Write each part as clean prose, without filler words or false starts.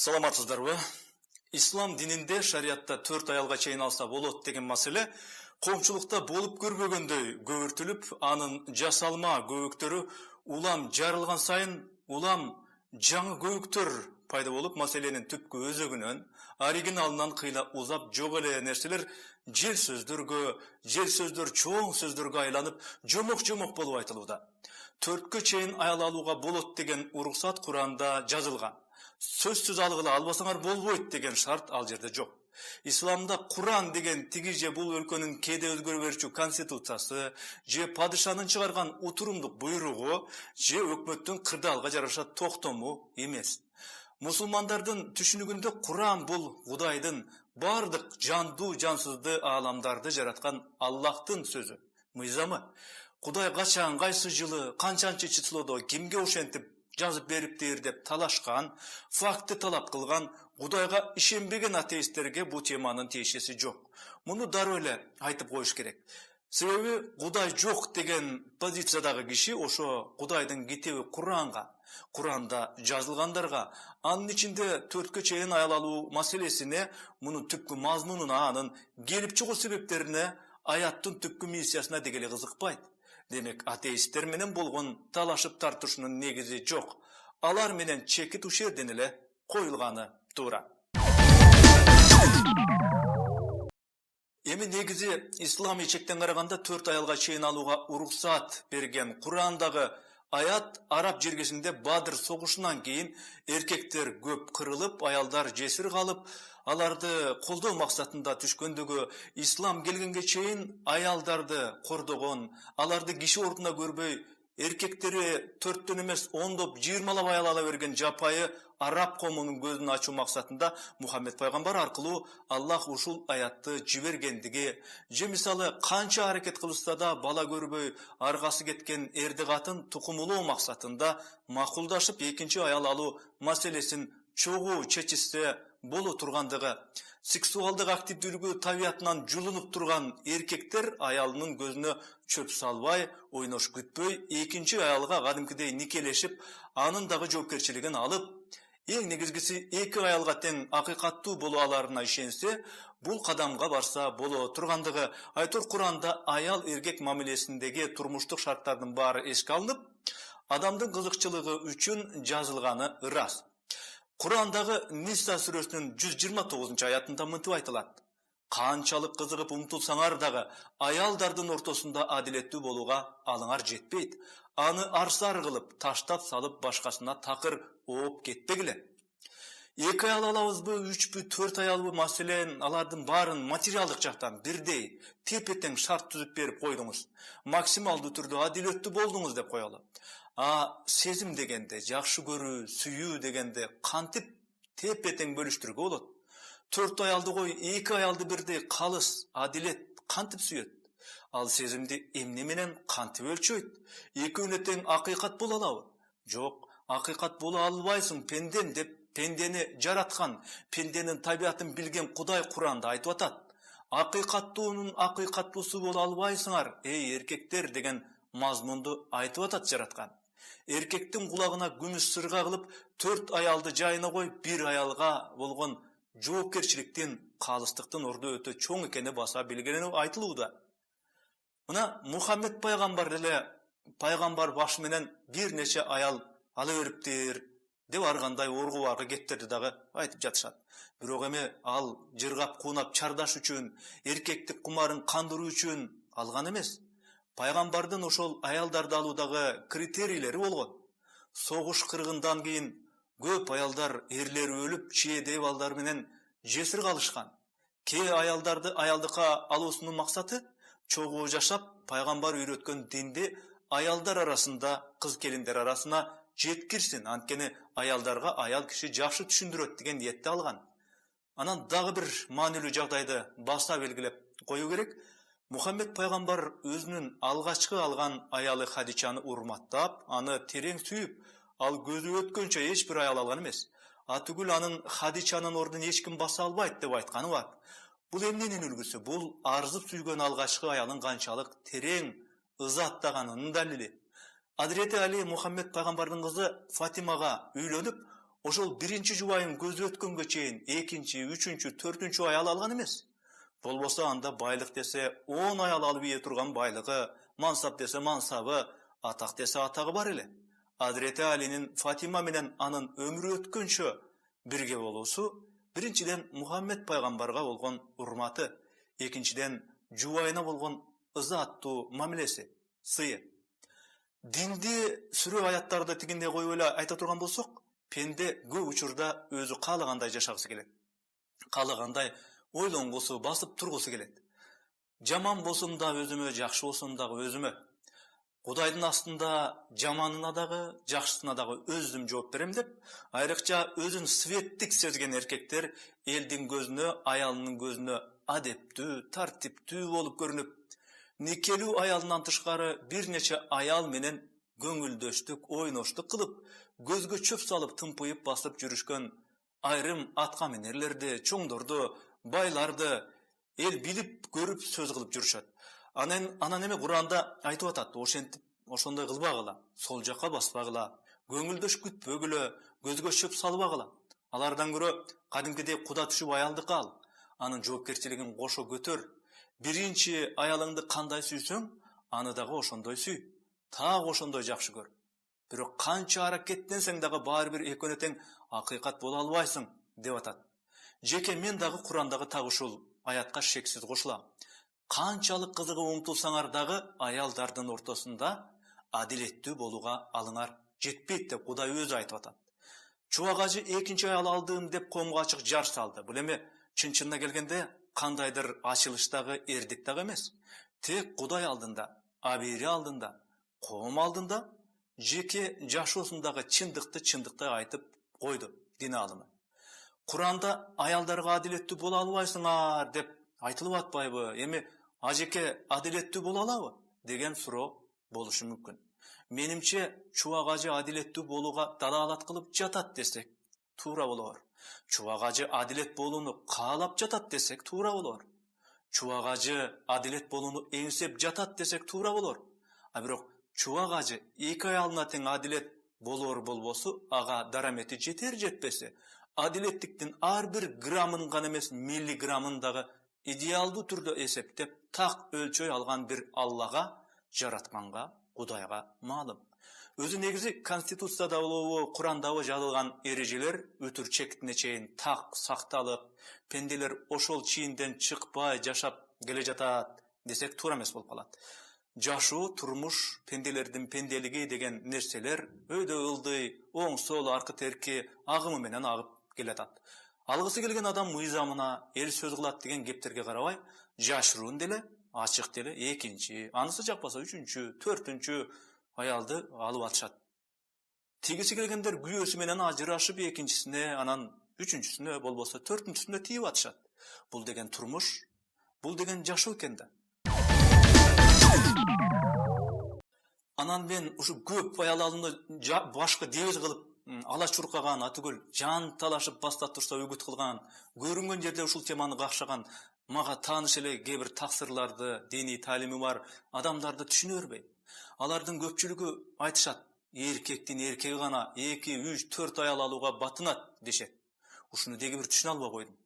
Саламатсыздарбы? Ислам дининде шариатта 4 аялга чейин алса болот деген маселе коомчулукта болуп көрбөгөндөй көбүртүлүп, анын жасалма көбүктөрү улам жарылган сайын улам жаңы көбүктөр пайда болуп, маселенин түпкү өзөгүнөн, оригиналынан кыйла узап жок эле нерселер жел сөздөр чоң сөздөргө айланып, жомок болуп айтылууда. 4кө чейин аял алууга болот деген уруксат Куранда жазылган. Сөзсүз алгыла албасаңар болбойт деген шарт ал жерде жок. Исламда Куран деген тиги же бул өлкөнүн кээде өзгөрө берчү конституциясы, же падышанын чыгарган утурумдук буйругу, же өкмөттүн кырдаалга жараша токтому эмес. Мусулмандардын түшүнүгүндө Куран бул Кудайдын бардык жандуу жансызды ааламдарды жараткан Аллахтын сөзү, мыйзамы. Кудай качан, кайсы жылы, канчанчы числодо кимге ошентип жазып бериптир деп талашкан, факты талап кылган, Кудайга ишенбеген атеисттерге бу теманын тиешеси жок. Муну дароо эле айтып коюш керек. Себеби Кудай жок деген позициядагы киши ошо Кудайдын китеби Куранда жазылгандарга, анын ичинде 4кө чейин аял алуу маселесине, мунун түпкү мазмунуна, анын келип чыгуу себептерине, аяттын түпкү миссиясына дегеле кызыкпайт. Демек, атеисттер менен болгон талашып тартышынын негизи жок. Алар менен чекит ушерден эле коюлганы туура. Эми негизи ислам чектен караганда 4 аялга чейин алууга уруксат берген Курандагы аят Араб жергесинде Бадыр согушунан кийин эркектер көп кырылып, аялдар жесир калып, аларды колдоо максатында түшкөндүгү, ислам келгенге чейин аялдарды кордогон, аларды киши ордуна көрбөй, эркектери 4төн эмес 10доп 20лап аял ала берген жапайы араб коомунун көзүн ачуу максатында Мухаммед пайгамбар аркылуу Аллах ушул аятты жибергендиги, же мисалы канча аракет кылышса да бала көрбөй аргасы кеткен эрди катын тукумулоо максатында макулдашып экинчи аял алуу маселесин чогуу чечишсе боло тургандыгы, сексуалдык активдүүлүгү табиятынан жулунуп турган эркектер аялынын көзүнө чөп салбай, ойнош күтпөй, экинчи аялга кадимкидей никелешип, анын дагы жоопкерчилигин алып, эң негизгиси эки аялга тең акыйкаттуу боло аларына ишенсе, бул кадамга барса боло тургандыгы, айтор Куранда аял эркек мамилесиндеги турмуштук шарттардын баары эске алынып, адамдын кызыкчылыгы үчүн жазылганы ырас. Курандагы Ниса сүрөсүнүн 129 аятында мынтип айтылат: канчалык кызыгып умтулсаңар дагы аялдардын ортосунда адилеттүү болууга алыңар жетпейт. Аны арсар кылып, таштап салып башкасына такыр ооп кетпегиле. 2 аял алабызбы, 3бү, 4 аялбы маселен алардын баарын материалдык жактан бирдей, тепе-тең шарт түзүп берип койдуңуз. Максималдуу түрдө адилеттүү болдуңуз деп коелу. Сезим дегенде, жакшы көрүү, сүйүү дегенде кантип тепе-тең бөлүштүргө болот? 4 аялды кой, 2 аялды бирдей калыс, адилет кантип сүйөт? Ал сезимди эмне менен кантип өлчөйт? Экөөнө тең акыйкат боло алабы? Жок, акыйкат боло албайсың пендем деп пендени жараткан, пенденин табиятын билген Кудай Куранда айтып атат. Акыйкаттуунун акыйкаттуусу боло албайсыңар, эй эркектер деген мазмунду айтып атат жараткан. Эркектин кулагына күмүш сырга кылып, 4 аялды жайына коюп, 1 аялга болгон жоопкерчиликтин, калыстыктын орду өтө чоң экени баса белгиленип айтылууда. Мына Мухаммед пайгамбар деле пайгамбар башы менен бир нече аял ала бериптир деп аргандай оргубагы кептерди дагы айтып жатышат. Бирок эми ал жыргап куунап чардаш үчүн, эркектик кумарын кандыруу үчүн алган эмес. Пайгамбардын ошол аялдарды алуудагы критерийлери болгон. Согуш кыргындан кийин көп аялдар эрлери өлүп, чиедей балдар менен жесир калышкан. Кээ аялдарды аялдыкка алуусунун максаты чогуу жашап, пайгамбар үйрөткөн динди аялдар арасында, кыз келиндер арасына жеткирсин, анткени аялдарга аял киши жакшы түшүндүрөт деген ниетте алган. Анан дагы бир маанилүү жагдайды баса белгилеп коюу керек. Мухаммед пайгамбар өзүнүн алгачкы алган аялы Хадичаны урматтап, аны терең сүйүп, ал көзү өткөнчө эч бир аял алган эмес. Атүгүл анын Хадичанын ордун эч ким баса албайт деп айтканы бар. Бул эмненин үлгүсү? Бул арзып сүйгөн алгачкы аялын канчалык терең ызаттаганынын далили. Адрети Али Мухаммед пайгамбардын кызы Фатимага үйлөнүп, ошол биринчи жубайын көзү өткөнгө чейин экинчи, үчүнчү, төртүнчү аял алган эмес. Болбосо анда байлык десе 10 аял алып ие турган байлыгы, мансап десе мансабы, атак десе атагы бар эле. Азирети Алинин Фатима менен анын өмүрү өткөнчө бирге болуусу биринчиден Мухаммед пайгамбарга болгон урматы, экинчиден жубайына болгон ызаттуу мамилеси, сыйы. Динди сүрө аяттарды тигиндей коюп эле айта турган болсок, пенде көп учурда өзү каалагандай жашагысы келет. Каалагандай ойлонгусу, басып тургусу келет. Жаман болсун да өзүмө, жакшы болсун дагы өзүмө. Кудайдын астында жаманына дагы, жакшысына дагы өзүм жооп берем деп, айрыкча өзүн светтик сезген эркектер элдин көзүнө, аялынын көзүнө адептүү, тартиптүү болуп көрүнүп, никелүү аялынан тышкары бир нече аял менен көңүлдөштүк, ойноштук кылып, көзгө чөп салып тымпыйып басып жүрүшкөн айрым атка минерлерди, чоңдорду, байларды эл билип, көрүп, сөз кылып жүрүшөт. Анан эми Куранда айтып атат, ошентип, ошондой кылбагыла, сол жакка баспагыла, көңүлдөш күтпөгүлө, көзгө чөп салбагыла. Алардан көрө кадимкидей куда түшүп аялдыкы ал, анын жоопкерчилигин кошо көтөр. Биринчи аялыңды кандай сүйсөң, аны дагы ошондой сүй, так ошондой жакшы көр. Бирок канча аракеттенсең дагы баары бир экөөнө тең акыйкат боло албайсың, деп атат. Жеке мен дагы Курандагы так ушул аятка шексиз кошулам. Канчалык кызыгып умтулсаңар дагы аялдардын ортосунда адилеттүү болууга алыңар жетпейт деп Кудай өзү айтып атат. Чубак ажы экинчи аял алдым деп коомго ачык жар салды. Бул эми чын-чынына келгенде кандайдыр ачылыштагы эрдик дагы эмес. Тек Кудай алдында, абийири алдында, коом алдында жеке жашоосундагы чындыкты чындыктай айтып койду дин аалымы. Куранда аялдарга адилеттүү боло албайсыңар деп айтылып атпайбы? Эми ажеке адилеттүү боло алабы деген суроо болушу мүмкүн. Менимче чубак ажы адилеттүү болууга далаалат кылып жатат десек туура болор. Чубак ажы адилет болууну каалап жатат десек туура болор. Чубак ажы адилет болууну эңсеп жатат десек туура болор. А бирок чубак ажы эки аялына тең адилет болор болбосу, ага дарамети жетер жетпесе, адилеттиктин ар бир граммын гана эмес, миллиграммын дагы идеалдуу түрдө эсептеп, так өлчөй алган бир Аллага, жаратканга, Кудайга маалым. Өзү негизи Конституцияда болобу, Курандабы жазылган эрежелер өтүр чектине чейин так сакталып, пенделер ошол чийинден чыкпай жашап келе жатат десек туура эмес болуп калат. Жашоо, турмуш, пенделердин пенделиги деген нерселер өйдө ылдый, оң сол, аркы терки агымы менен агып келатат. Алгысы келген адам мыйзамына, эл сөз кылат деген кептерге карабай, жашыруун деле, ачык деле экинчи, анысы жакпаса үчүнчү, төртүнчү аялды алып атышат. Тигиси келгендер күйөөсү менен ажырашып экинчисине, анан үчүнчүсүнө, болбосо төртүнчүсүнө тийип атышат. Бул деген турмуш, бул деген жашоо экен да. Анан мен ушу көп аял алууну башкы дебиз кылып, ала чуркаган, атүгөл жан талашып бастап турса үгүт кылган, көрүнгөн жерде ушул теманы какшаган, мага тааныш эле кээ бир таксырларды, диний таалими бар адамдарды түшүнө бербейм. Алардын көпчүлүгү айтышат, эркектин эркеги гана 2, 3, 4 аял алууга батынат дешет. Ушуну деги бир түшүнө албай койдум.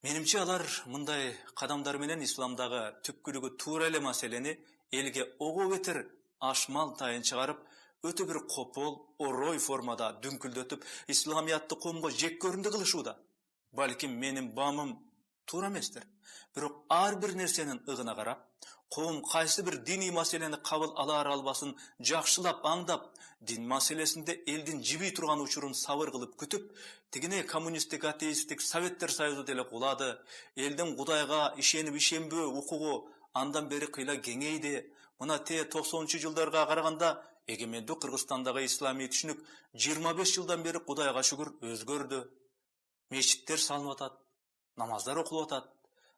Менимче алар мындай кадамдар менен исламдагы түпкүлүгү туура эле маселени элге ого бетер ашмал-тайын чыгарып, өтө бир копол, орой формада дүңкүлдөтүп, исламиятты коомго жек көрүндү кылышууда. Балким менин баамым туура эместир. Бирок ар бир нерсенин ыгына карап, коом кайсы бир диний маселени кабыл алар албасын жакшылап аңдап, дин маселесинде элдин жибий турган учурун сабыр кылып күтүп, тигине коммунисттик, атеисттик Советтер Союзу деле кулады, элдин Кудайга ишенип ишенбөө укугу андан бери кыйла кеңейди. Мына 90-жылдарга караганда эгемендүү Кыргызстандагы исламий түшүнүк 25 жылдан бери Кудайга шүгүр өзгөрдү. Мечиттер салынып атат, намаздар окулуп атат,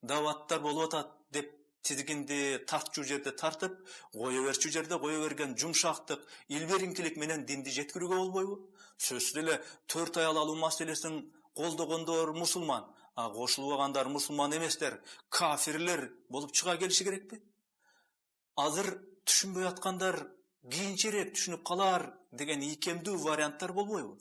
даваттар болуп атат деп тизгинди тартчу жерде тартып, кое берчү жерде кое берген жумшактык, илбериңкилик менен динди жеткирүүгө болбойбу? Сөзсүз эле 4 аял алуу маселесин колдогондор мусулман, а кошулбагандар мусулман эместер, кафирлер болуп чыга келиши керекпи? Азыр түшүнбөй аткандар кийинчерээк түшүнүп калар деген ийкемдүү варианттар болбойбу?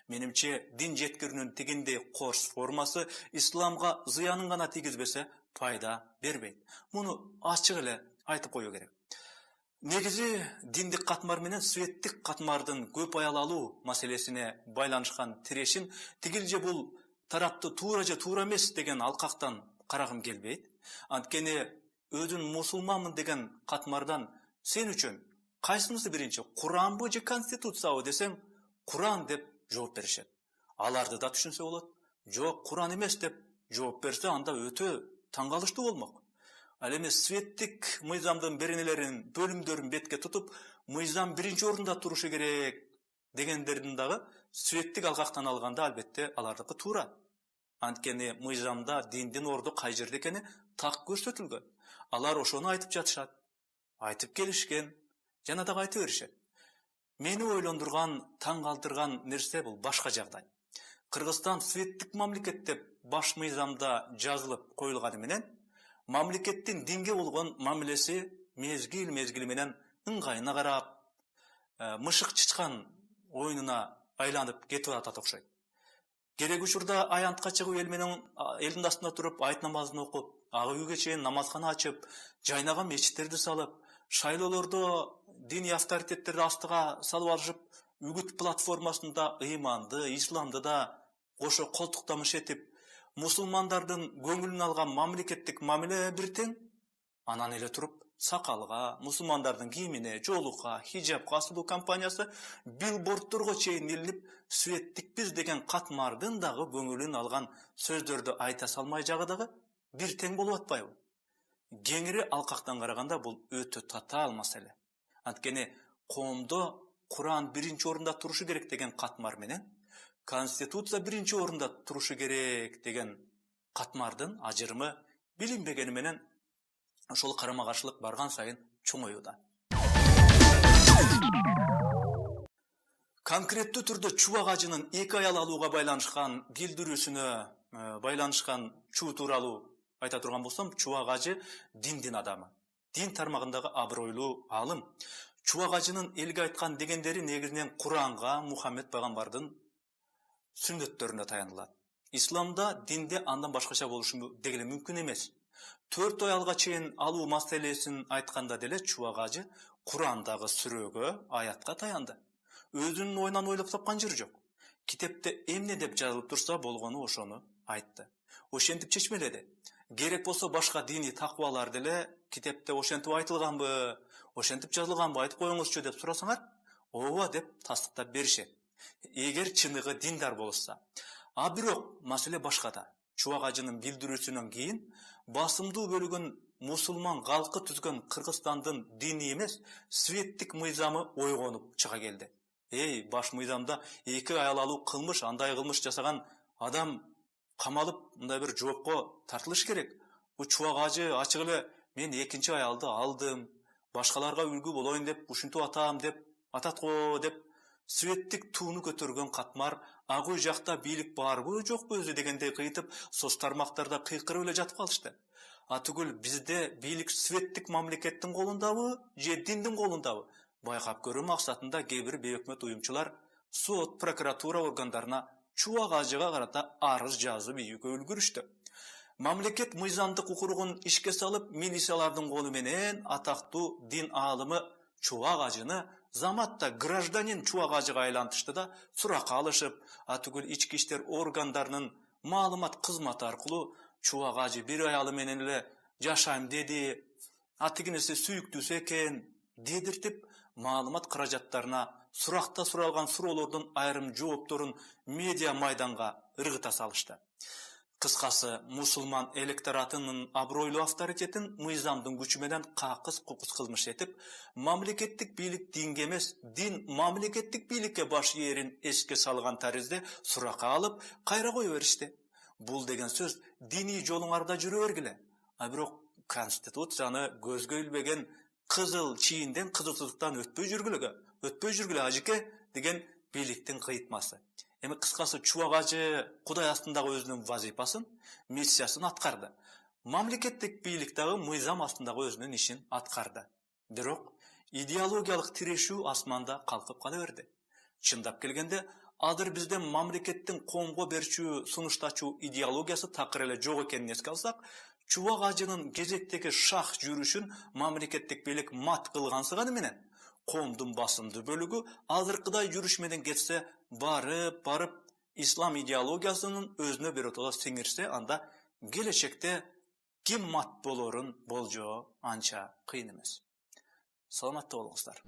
Menimçe din жеткирүүнүн тигиндей корс формасы исламга зыянын гана тийгизбесе пайда бербейт. Муну ачык эле айтып коюу керек. Негизи диндик катмар менен светтик катмардын көп аял алуу маселесине байланышкан тирешин тигил же бул тарапты туура же туура эмес деген алкактан карагым келбейт. Анткени өзүн мусулманмын деген катмардан сен үчүн кайсынысы биринчи, Куранбы же Конституциябы десең, Куран деп жооп беришет. Аларды да түшүнсө болот. Жок, Куран эмес деп жооп берсе, анда өтө таң калыштуу болмок. Ал эми светтик мыйзамдын беренелерин, бөлүмдөрүн бетке тутуп, мыйзам биринчи орунда турушу керек дегендердин дагы светтик алгактан алганда албетте алардыкы туура. Анткени мыйзамда диндин орду кай жерде экени так көрсөтүлгөн. Алар ошону айтып жатышат, айтып келишкен, жана дагы айта беришет. Мени ойлондурган, таң калтырган нерсе бул башка жагдай. Кыргызстан светтик мамлекет деп баш мыйзамда жазылып коюлганы менен, мамлекеттин динге болгон мамилеси мезгил менен ыңгайына карап, мышык чычкан оюнуна айланып кетип атат окшойт. Керек учурда аянтка чыгып элдин астында туруп, айт намазын окуп, ага үйгө чейин намазкана ачып, жайнаган мечиттерди салып, шайлоолордо диний авторитеттерди астыга салып алышып, үгүт платформасында ыйманды, исламды да кошо колтуктамыш этип, мусулмандардын көңүлүн алган мамлекеттик мамиле бир тең, анан эле туруп сакалга, мусулмандардын кийимине, жоолукка, хиджабка асылуу кампаниясы билбордторго чейин илинип, светтикпиз деген катмардын дагы көңүлүн алган сөздөрдү айта салмай жагы дагы бир тең болуп атпайбы? Кеңири алкактан караганда бул өтө татаал маселе. Анткени коомдо Куран биринчи орунда турушу керек деген катмар менен Конституция биринчи орунда турушу керек деген катмардын ажырымы билинбегени менен ошол карама-каршылык барган сайын чоңоюуда. Конкреттүү түрдө чубак ажынын 2 аял алууга байланышкан билдирүүсүнө байланышкан чуу тууралуу айта турган болсом, чубак ажы диндин адамы. Дин тармагындагы абройлуу алым. Чубак ажынын элге айткан дегендери негизинен Куранга, Мухаммед пайгамбардын сүннөттөрүнө таянылат. Исламда динде андан башкача болушу дегеле мүмкүн эмес. 4 аялга чейин алуу маселесин айтканда деле чубак ажы Курандагы сүрөгө, аятка таянды. Өзүнүн оюнан ойлоп тапкан жери жок. Китепте эмне деп жазылып турса болгону ошону айтты. Ошентип чечмеледи. Керек болсо башка диний таквалар деле китепте ошентип айтылганбы, ошентип жазылганбы айтып коюңузчу деп сурасаңар, ооба деп тастыктап беришет. Эгер чыныгы диндар болса. А бирок маселе башкада. Чубак ажынын билдирүүсүнөн кийин басымдуу бөлүгүн мусулман калкы түзгөн Кыргызстандын диний эмес, светтик мыйзамы ойгонуп чыга келди. Баш мыйзамда 2 аял алуу кылмыш, андай кылмыш жасаган адам камалып, мындай бир жоопко тартылыш керек. Бу чубак ажы ачык эле мен 2 аялды алдым, башкаларга үлгү болоюн деп, ушинтип атам деп, атат го деп светтик тууну көтөргөн катмар ак үй жакта бийлик барбы, жокпу өзү дегендей кыйтып, соц тармактарда кыйкырып эле жатып калышты. А түгүл бизде бийлик светтик мамлекеттин колундабы, же диндин колундабы? Байкап көрүү максатында кээ бир бейөкмөт уюмчулар сот, прокуратура органдарына чубак ажыга карата арыз жазып ийүүгө үлгүрүштү. Мамлекет мыйзамдык укугун ишке салып, милициялардын колу менен атактуу дин аалымы чубак ажыны заматта гражданин чубак ажыга айлантышты да суракка алышып, а түгүл ички иштер органдарынын маалымат кызматы аркылуу чубак ажы бир аялы менен эле жашайм деди, а тигинеси сүйүктүүсү экен дедиртип, маалымат каражаттарына суракта суралган суроолордун айрым жоопторун медиа майданга ыргыта салышты. Кыскасы, мусулман электоратынын абройлуу авторитетин мыйзамдын күчү менен какыс-кукус кылмыш этип, мамлекеттик бийлик динге эмес, дин мамлекеттик бийликке баш ээрин эске салган таризде суракка алып, кайра кое беришти. Бул деген сөз диний жолуңарда жүрө бергиле. А бирок Конституцияны көзгө илбеген кызыл чийинден, кызылсыздыктан өтпөй жүргүлө ажыке деген бийликтин кыйтмасы. Эми кыскасы чубак ажы Кудай астындагы өзүнүн вазифасын, миссиясын аткарды. Мамлекеттик бийлик дагы мыйзам астындагы өзүнүн ишин аткарды. Бирок идеологиялык тирешүү асманда калкып кала берди. Чындап келгенде, Adır bizde mamlekettin koomgo berçүү, sunuştaçuu ideologiyası takır ele jok ekenini eske alsak, Çubak Hacı'nın gezekteki şah jürüşün mamlekettik belik mat kılgansıgany menen koomdun basındı bölügü azırkıday jürüşmeden geçse barıp İslam ideologiyasının özüne bir otoda singirse anda gelecekte kim mat bolorun boljo ança kıyın emes. Salamatda olunuzlar.